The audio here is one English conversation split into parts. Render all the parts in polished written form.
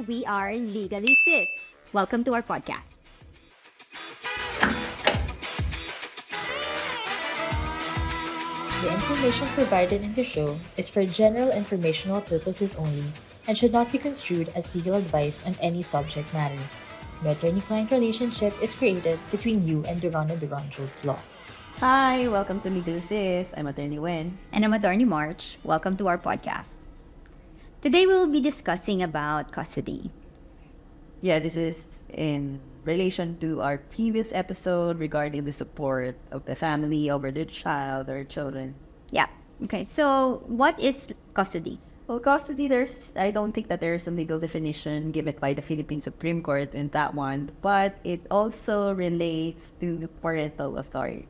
We are Legally Sis. Welcome to our podcast. The information provided in the show is for general informational purposes only and should not be construed as legal advice on any subject matter. No attorney-client relationship is created between you and Duran Schultz Law. Hi, welcome to Legal Sis. I'm Attorney Wen. And I'm Attorney March. Welcome to our podcast. Today we'll be discussing about custody. Yeah, this is in relation to our previous episode regarding the support of the family over the child or children. Yeah. Okay. So, what is custody? Well, custody, I don't think that there's a legal definition given by the Philippine Supreme Court in that one, but it also relates to parental authority.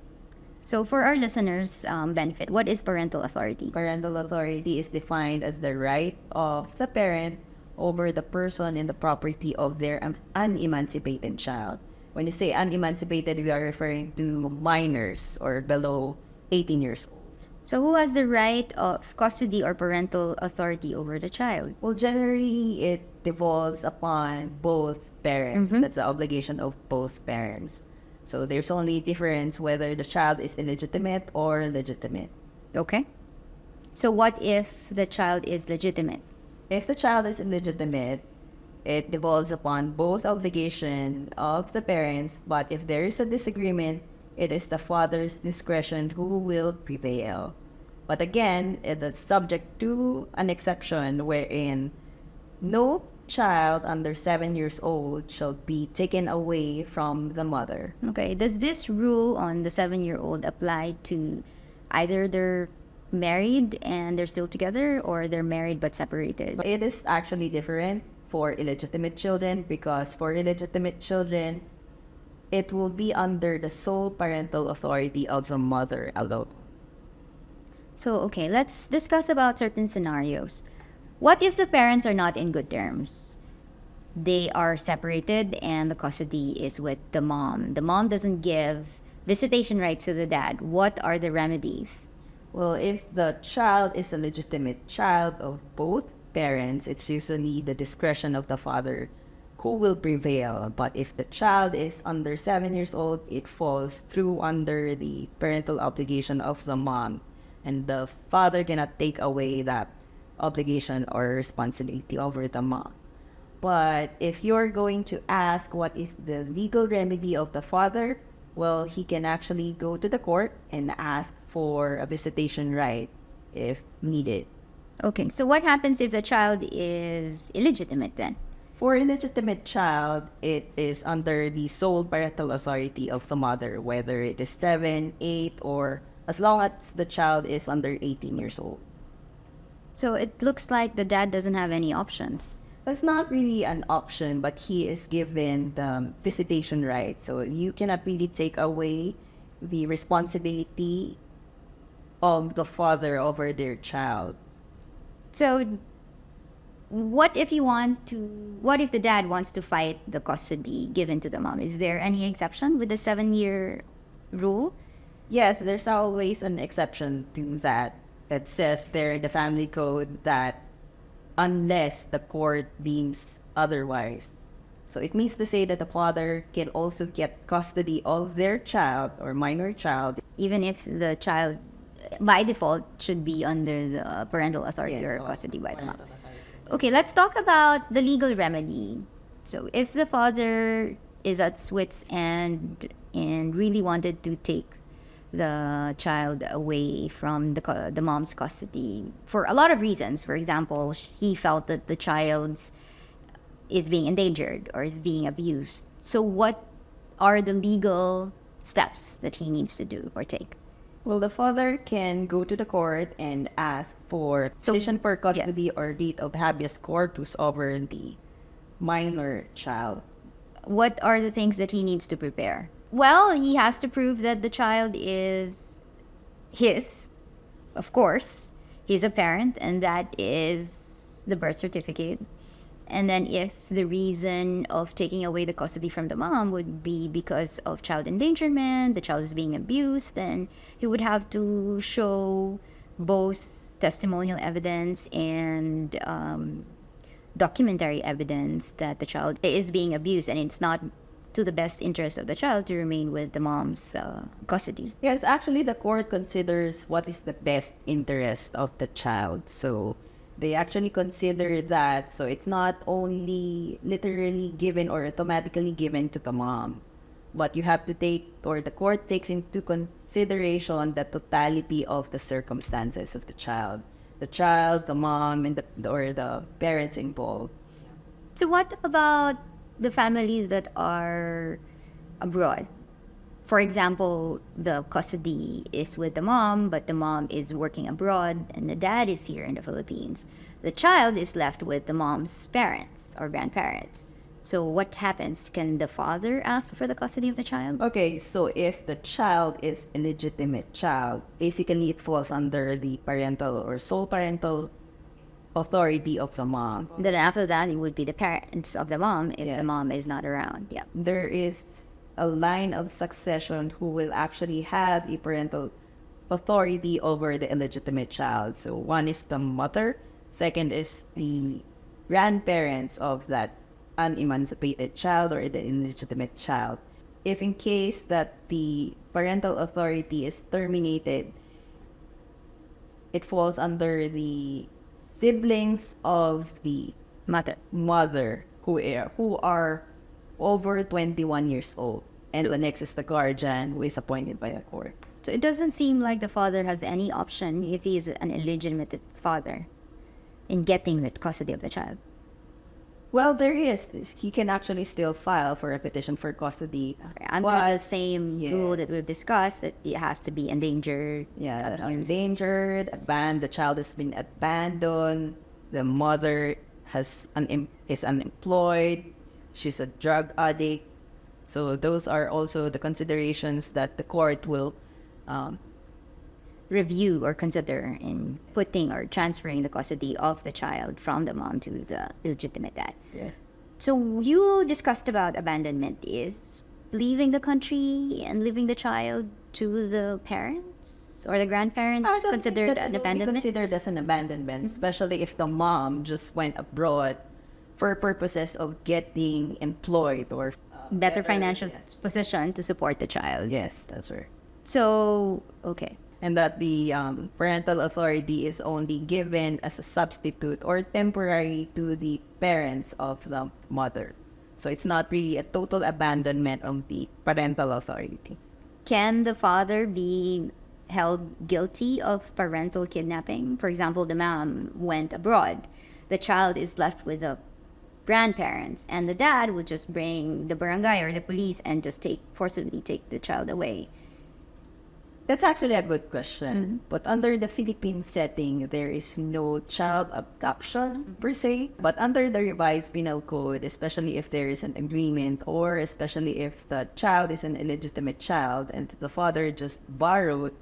So, for our listeners' benefit, what is parental authority? Parental authority is defined as the right of the parent over the person and the property of their unemancipated child. When you say unemancipated, we are referring to minors or below 18 years old. So, who has the right of custody or parental authority over the child? Well, generally, it devolves upon both parents. Mm-hmm. That's the obligation of both parents. So there's only difference whether the child is illegitimate or legitimate. Okay. So, what if the child is legitimate? If the child is illegitimate, it devolves upon both obligation of the parents, but if there is a disagreement, it is the father's discretion who will prevail. But again, it is subject to an exception wherein no child under 7 years old shall be taken away from the mother. Okay. Does this rule on the 7-year-old apply to either they're married and they're still together or they're married but separated? It is actually different for illegitimate children because for illegitimate children, it will be under the sole parental authority of the mother alone. So, okay, let's discuss about certain scenarios. What if the parents are not in good terms? They are separated and the custody is with the mom. The mom doesn't give visitation rights to the dad. What are the remedies? Well, if the child is a legitimate child of both parents, it's usually the discretion of the father who will prevail. But if the child is under 7 years old, it falls through under the parental obligation of the mom. And the father cannot take away that obligation or responsibility over the mom. But if you're going to ask what is the legal remedy of the father, well, he can actually go to the court and ask for a visitation right if needed. Okay, so what happens if the child is illegitimate then? For illegitimate child, it is under the sole parental authority of the mother, whether it is 7, 8, or as long as the child is under 18 years old. So it looks like the dad doesn't have any options. That's not really an option, but he is given the visitation right. So you cannot really take away the responsibility of the father over their child. So what if the dad wants to fight the custody given to the mom? Is there any exception with the 7-year rule? Yes, there's always an exception to that. It says there in the family code that unless the court deems otherwise. So it means to say that the father can also get custody of their child or minor child. Even if the child, by default, should be under the parental authority or custody by the mom. Okay, let's talk about the legal remedy. So if the father is at wit's end and really wanted to take the child away from the mom's custody for a lot of reasons. For example, he felt that the child is being endangered or is being abused. So what are the legal steps that he needs to do or take? Well, the father can go to the court and ask for petition for custody or writ of habeas corpus over the minor child. What are the things that he needs to prepare? Well, he has to prove that the child is his, of course. He's a parent, and that is the birth certificate. And then if the reason of taking away the custody from the mom would be because of child endangerment, the child is being abused, then he would have to show both testimonial evidence and documentary evidence that the child is being abused and it's not to the best interest of the child to remain with the mom's custody. Yes, actually, the court considers what is the best interest of the child. So they actually consider that. So it's not only literally given or automatically given to the mom, but you have to take, or the court takes into consideration the totality of the circumstances of the child. The child, the mom, and the parents involved. So what about the families that are abroad? For example, the custody is with the mom, but the mom is working abroad and the dad is here in the Philippines. The child is left with the mom's parents or grandparents. So what happens? Can the father ask for the custody of the child? Okay, so if the child is a legitimate child, basically it falls under the parental or sole parental authority of the mom. Then after that, it would be the parents of the mom if Yeah. the mom is not around. Yeah. There is a line of succession who will actually have a parental authority over the illegitimate child. So one is the mother, second is the grandparents of that unemancipated child or the illegitimate child. If in case that the parental authority is terminated, it falls under the siblings of the mother who are over 21 years old. And the next is the guardian who is appointed by the court. So it doesn't seem like the father has any option if he is an illegitimate father in getting the custody of the child. Well, there is. He can actually still file for a petition for custody. Under But- the same rule that we've discussed, that it has to be endangered. Yeah, endangered, the child has been abandoned, the mother is unemployed, she's a drug addict. So those are also the considerations that the court will Review or consider in putting or transferring the custody of the child from the mom to the illegitimate dad. Yes. So you discussed about abandonment is leaving the country and leaving the child to the parents or the grandparents considered an abandonment? Considered as an abandonment, especially if the mom just went abroad for purposes of getting employed or Better financial position to support the child. Yes, that's right. So, okay. And that the parental authority is only given as a substitute or temporary to the parents of the mother. So it's not really a total abandonment of the parental authority. Can the father be held guilty of parental kidnapping? For example, the mom went abroad. The child is left with the grandparents, and the dad will just bring the barangay or the police and just forcibly take the child away. That's actually a good question. But under the Philippine setting, there is no child abduction per se. But under the revised penal code, especially if there is an agreement or especially if the child is an illegitimate child and the father just borrowed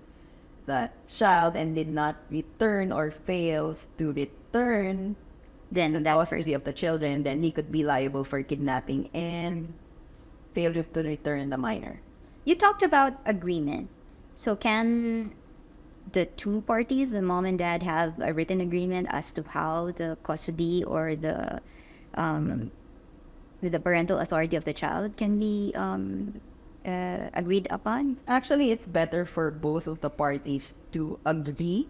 that child and did not return or fails to return Then the that custody of the children, then he could be liable for kidnapping and failure to return the minor. You talked about agreement. So can the two parties, the mom and dad, have a written agreement as to how the custody or the parental authority of the child can be agreed upon? Actually, it's better for both of the parties to agree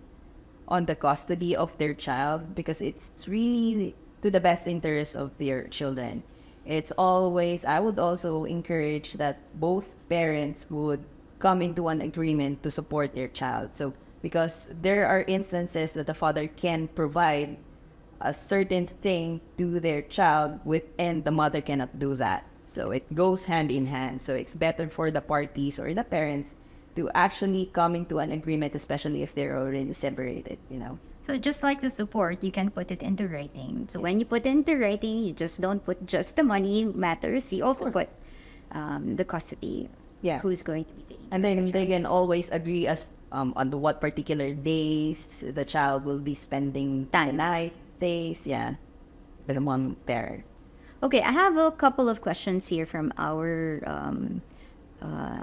on the custody of their child because it's really to the best interest of their children. It's always, I would also encourage that both parents would come into an agreement to support their child. So, because there are instances that the father can provide a certain thing to their child and the mother cannot do that. So it goes hand in hand. So it's better for the parties or the parents to actually come into an agreement, especially if they're already separated, you know. So just like the support, you can put it into writing. So when you put it into writing, you just don't put just the money matters. You also put the custody. Yeah. Who's going to be taking. And then they can always agree as on what particular days the child will be spending the night, days, with one parent. Okay, I have a couple of questions here from our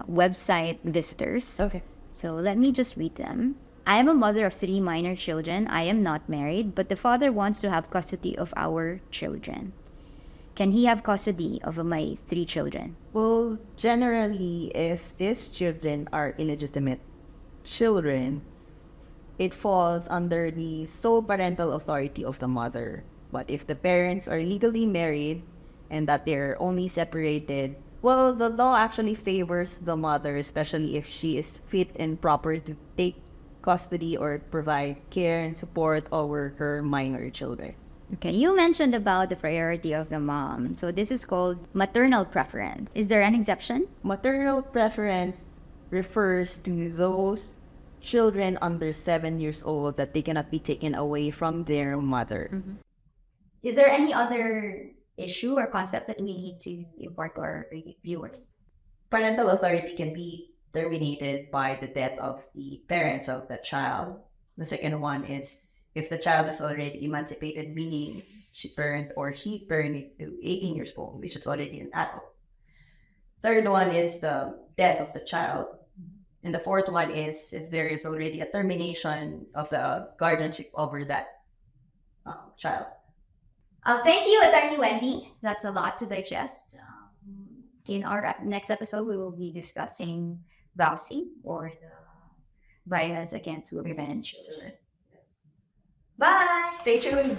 website visitors. Okay. So let me just read them. I am a mother of 3 minor children. I am not married, but the father wants to have custody of our children. Can he have custody of my 3 children? Well, generally, if these children are illegitimate children, it falls under the sole parental authority of the mother. But if the parents are legally married and that they're only separated, well, the law actually favors the mother, especially if she is fit and proper to take custody or provide care and support over her minor children. Okay, you mentioned about the priority of the mom. So this is called maternal preference. Is there an exception? Maternal preference refers to those children under 7 years old that they cannot be taken away from their mother. Is there any other issue or concept that we need to impart to our viewers? Parental authority can be terminated by the death of the parents of the child. The second one is if the child is already emancipated, meaning she turned to 18 years old, which is already an adult. Third one is the death of the child. And the fourth one is if there is already a termination of the guardianship over that child. Thank you, Attorney Wendy. That's a lot to digest. In our next episode, we will be discussing VAUSI, or the Violence Against Women and Children. Bye! Stay tuned.